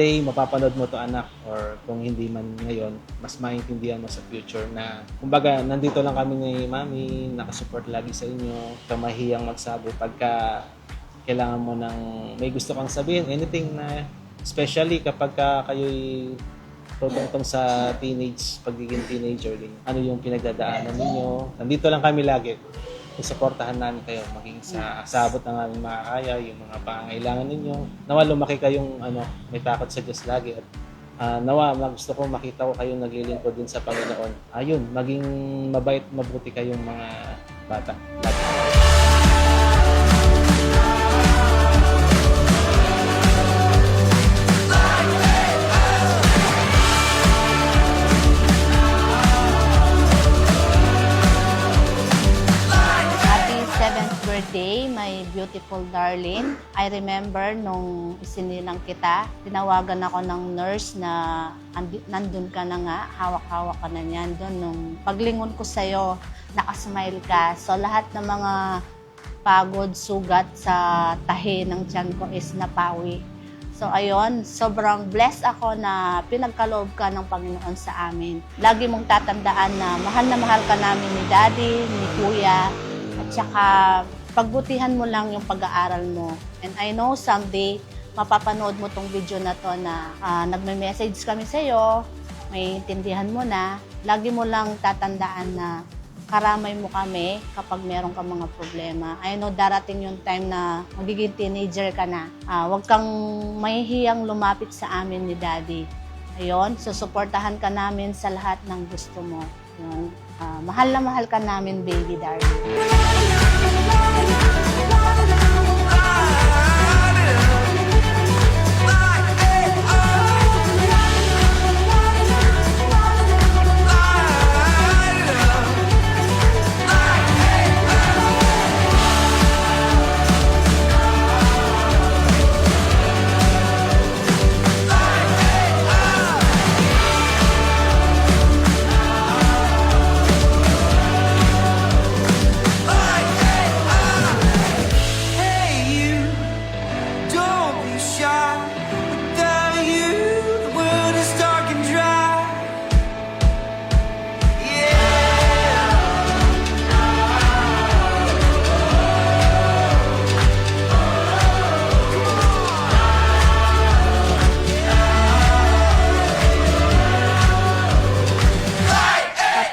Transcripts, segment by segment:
day, mapapanood mo to anak, or kung hindi man ngayon, mas maintindihan mo sa future na, kumbaga, nandito lang kami ni Mami, nakasupport lagi sa inyo, kamahiyang magsabi pagka kailangan mo ng may gusto kang sabihin, anything na, especially kapag kayo'y tutungtong sa pagiging teenager din. Ano yung pinagdadaanan ninyo? Nandito lang kami lagi. Isuportahan namin kayo maging sa abot ng aming makakaya, yung mga pangangailangan ninyo. Nawa lumaki kayong may takot sa Diyos lagi at nawa gusto ko makita ko kayong naglilingkod din sa Panginoon. Ayun, maging mabait, mabuti kayong mga bata. Birthday, my beautiful darling. I remember nung isinilang kita, tinawagan ako ng nurse na nandun ka na nga, hawak-hawak ka na niyan doon. Nung paglingon ko sa'yo, nakasmile ka. So lahat ng mga pagod, sugat sa tahi ng tiyan ko is napawi. So ayun, sobrang blessed ako na pinagkaloob ka ng Panginoon sa amin. Lagi mong tatandaan na mahal ka namin ni Daddy, ni Kuya, at saka pagbutihan mo lang yung pag-aaral mo. And I know someday, mapapanood mo tong video na to na nagme-message kami sa'yo, may intindihan mo na, lagi mo lang tatandaan na karamay mo kami kapag meron ka mga problema. I know darating yung time na magiging teenager ka na. Huwag kang mahihiyang lumapit sa amin ni Daddy. Ayun, susuportahan ka namin sa lahat ng gusto mo. Yun. Mahal na mahal ka namin, baby darling.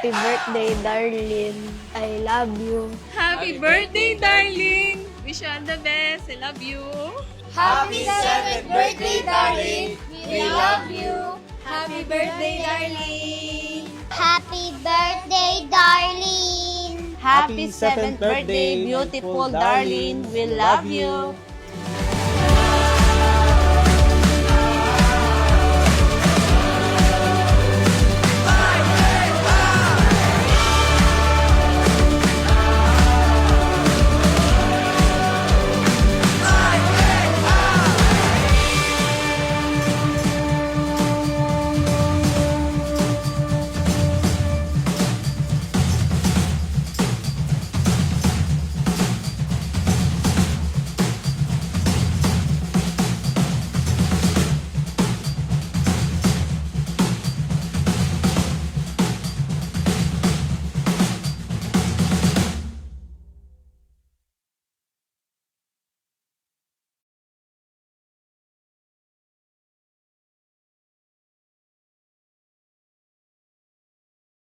Happy birthday, darling. I love you. Happy birthday, darling! Wish you all the best. I love you. Happy 7th birthday, darling! We love you! Happy birthday, darling! Happy birthday, darling! Happy 7th birthday, beautiful darling. We love you.